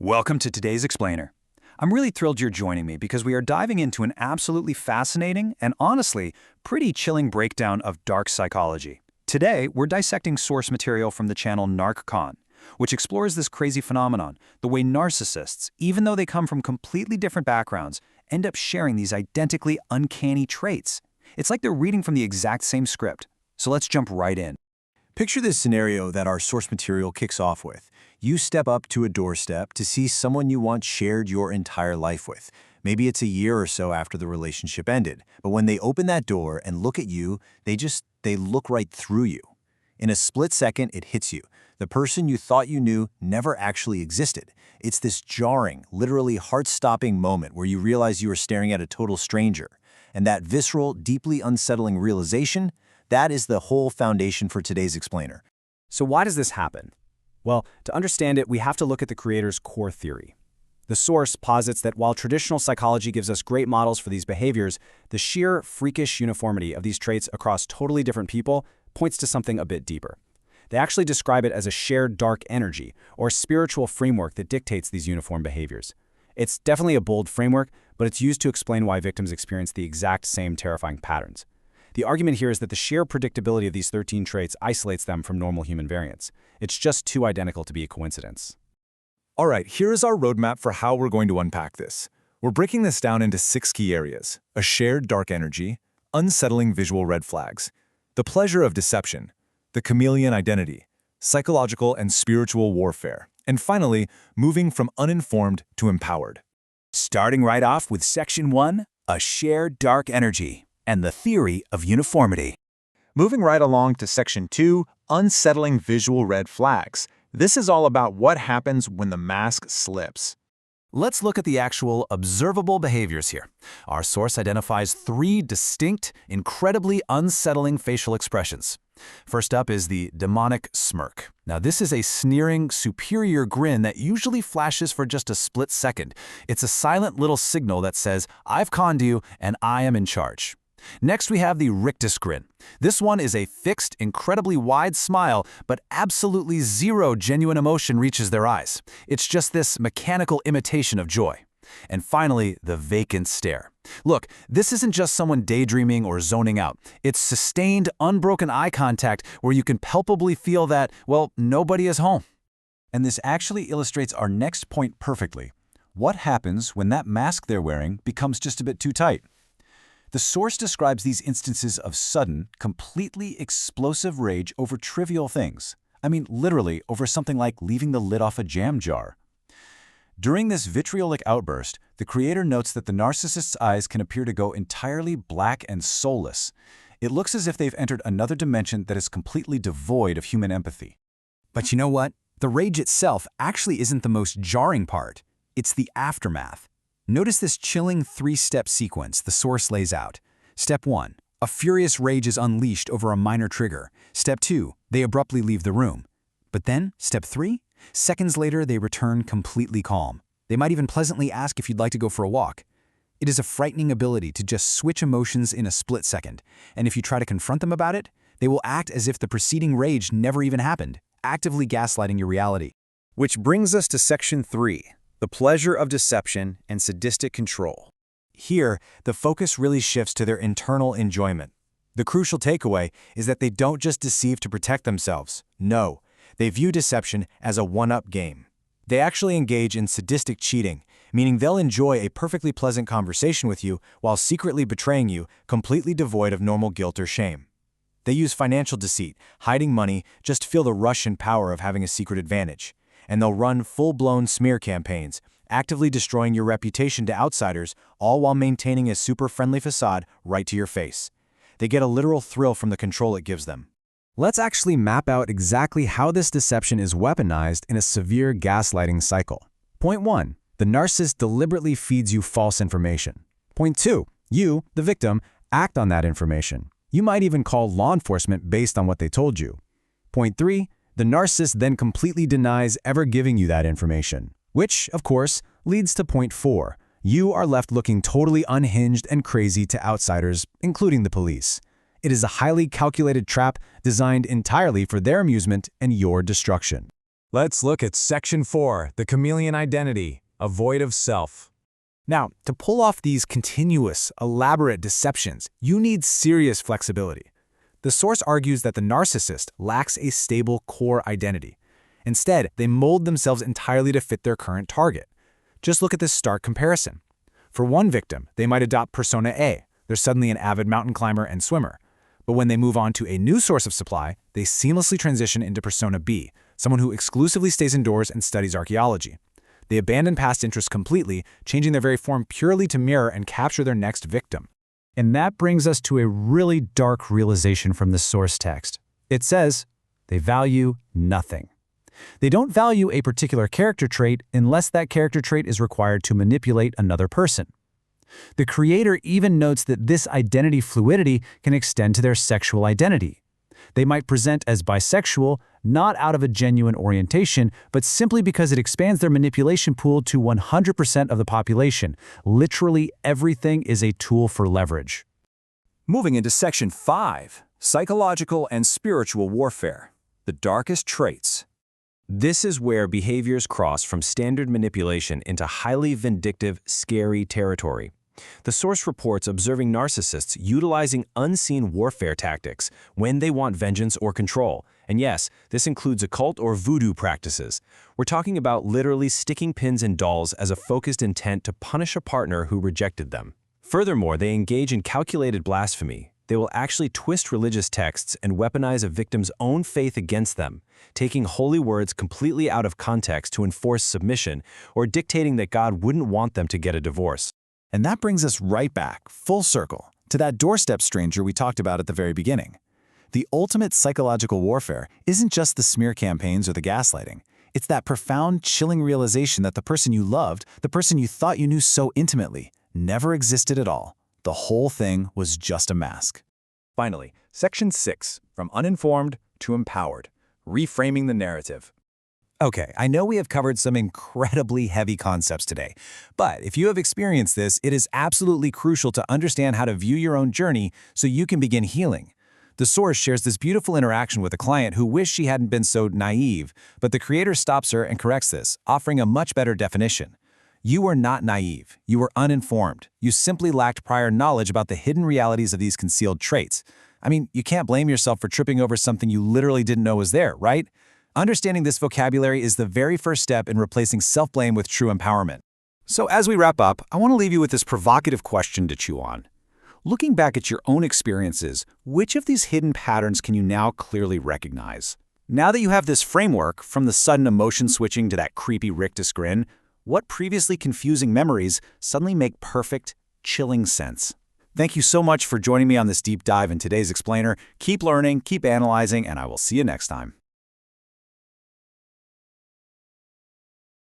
Welcome to today's Explainer. I'm really thrilled you're joining me because we are diving into an absolutely fascinating and honestly pretty chilling breakdown of dark psychology. Today, we're dissecting source material from the channel Narc Con, which explores this crazy phenomenon, the way narcissists, even though they come from completely different backgrounds, end up sharing these identically uncanny traits. It's like they're reading from the exact same script. So let's jump right in. Picture this scenario that our source material kicks off with. You step up to a doorstep to see someone you once shared your entire life with. Maybe it's a year or so after the relationship ended, but when they open that door and look at you, they look right through you. In a split second, it hits you. The person you thought you knew never actually existed. It's this jarring, literally heart-stopping moment where you realize you are staring at a total stranger. And that visceral, deeply unsettling realization, that is the whole foundation for today's explainer. So why does this happen? Well, to understand it, we have to look at the creator's core theory. The source posits that while traditional psychology gives us great models for these behaviors, the sheer freakish uniformity of these traits across totally different people points to something a bit deeper. They actually describe it as a shared dark energy or spiritual framework that dictates these uniform behaviors. It's definitely a bold framework, but it's used to explain why victims experience the exact same terrifying patterns. The argument here is that the sheer predictability of these 13 traits isolates them from normal human variants. It's just too identical to be a coincidence. All right, here is our roadmap for how we're going to unpack this. We're breaking this down into 6 key areas: a shared dark energy, unsettling visual red flags, the pleasure of deception, the chameleon identity, psychological and spiritual warfare, and finally, moving from uninformed to empowered. Starting right off with Section 1, a shared dark energy, and the theory of uniformity. Moving right along to Section 2, unsettling visual red flags. This is all about what happens when the mask slips. Let's look at the actual observable behaviors here. Our source identifies 3 distinct, incredibly unsettling facial expressions. First up is the demonic smirk. Now, this is a sneering, superior grin that usually flashes for just a split second. It's a silent little signal that says, "I've conned you and I am in charge." Next, we have the rictus grin. This one is a fixed, incredibly wide smile, but absolutely zero genuine emotion reaches their eyes. It's just this mechanical imitation of joy. And finally, the vacant stare. Look, this isn't just someone daydreaming or zoning out. It's sustained, unbroken eye contact where you can palpably feel that, well, nobody is home. And this actually illustrates our next point perfectly. What happens when that mask they're wearing becomes just a bit too tight? The source describes these instances of sudden, completely explosive rage over trivial things. I mean, literally over something like leaving the lid off a jam jar. During this vitriolic outburst, the creator notes that the narcissist's eyes can appear to go entirely black and soulless. It looks as if they've entered another dimension that is completely devoid of human empathy. But you know what? The rage itself actually isn't the most jarring part. It's the aftermath. Notice this chilling 3-step sequence the source lays out. Step 1. A furious rage is unleashed over a minor trigger. Step 2. They abruptly leave the room. But then, Step 3. Seconds later, they return completely calm. They might even pleasantly ask if you'd like to go for a walk. It is a frightening ability to just switch emotions in a split second. And if you try to confront them about it, they will act as if the preceding rage never even happened, actively gaslighting your reality. Which brings us to Section 3. The pleasure of deception and sadistic control. Here, the focus really shifts to their internal enjoyment. The crucial takeaway is that they don't just deceive to protect themselves. No, they view deception as a one-up game. They actually engage in sadistic cheating, meaning they'll enjoy a perfectly pleasant conversation with you while secretly betraying you, completely devoid of normal guilt or shame. They use financial deceit, hiding money, just to feel the rush and power of having a secret advantage. And they'll run full-blown smear campaigns, actively destroying your reputation to outsiders, all while maintaining a super friendly facade right to your face. They get a literal thrill from the control it gives them. Let's actually map out exactly how this deception is weaponized in a severe gaslighting cycle. Point 1. The narcissist deliberately feeds you false information. Point 2. You, the victim, act on that information. You might even call law enforcement based on what they told you. Point 3. The narcissist then completely denies ever giving you that information, which, of course, leads to point 4. You are left looking totally unhinged and crazy to outsiders, including the police. It is a highly calculated trap designed entirely for their amusement and your destruction. Let's look at Section 4, the chameleon identity, a void of self. Now, to pull off these continuous, elaborate deceptions, you need serious flexibility. The source argues that the narcissist lacks a stable core identity. Instead, they mold themselves entirely to fit their current target. Just look at this stark comparison. For one victim, they might adopt persona A. They're suddenly an avid mountain climber and swimmer. But when they move on to a new source of supply, they seamlessly transition into persona B, someone who exclusively stays indoors and studies archaeology. They abandon past interests completely, changing their very form purely to mirror and capture their next victim. And that brings us to a really dark realization from the source text. It says, they value nothing. They don't value a particular character trait unless that character trait is required to manipulate another person. The creator even notes that this identity fluidity can extend to their sexual identity. They might present as bisexual, not out of a genuine orientation, but simply because it expands their manipulation pool to 100% of the population. Literally everything is a tool for leverage. Moving into Section 5, psychological and spiritual warfare, the darkest traits. This is where behaviors cross from standard manipulation into highly vindictive, scary territory. The source reports observing narcissists utilizing unseen warfare tactics when they want vengeance or control. And yes, this includes occult or voodoo practices. We're talking about literally sticking pins in dolls as a focused intent to punish a partner who rejected them. Furthermore, they engage in calculated blasphemy. They will actually twist religious texts and weaponize a victim's own faith against them, taking holy words completely out of context to enforce submission or dictating that God wouldn't want them to get a divorce. And that brings us right back, full circle, to that doorstep stranger we talked about at the very beginning. The ultimate psychological warfare isn't just the smear campaigns or the gaslighting. It's that profound, chilling realization that the person you loved, the person you thought you knew so intimately, never existed at all. The whole thing was just a mask. Finally, Section 6, from uninformed to empowered, reframing the narrative. Okay, I know we have covered some incredibly heavy concepts today, but if you have experienced this, it is absolutely crucial to understand how to view your own journey so you can begin healing. The source shares this beautiful interaction with a client who wished she hadn't been so naive, but the creator stops her and corrects this, offering a much better definition. You were not naive. You were uninformed. You simply lacked prior knowledge about the hidden realities of these concealed traits. I mean, you can't blame yourself for tripping over something you literally didn't know was there, right? Understanding this vocabulary is the very first step in replacing self-blame with true empowerment. So as we wrap up, I want to leave you with this provocative question to chew on. Looking back at your own experiences, which of these hidden patterns can you now clearly recognize? Now that you have this framework, from the sudden emotion switching to that creepy rictus grin, what previously confusing memories suddenly make perfect, chilling sense? Thank you so much for joining me on this deep dive in today's explainer. Keep learning, keep analyzing, and I will see you next time.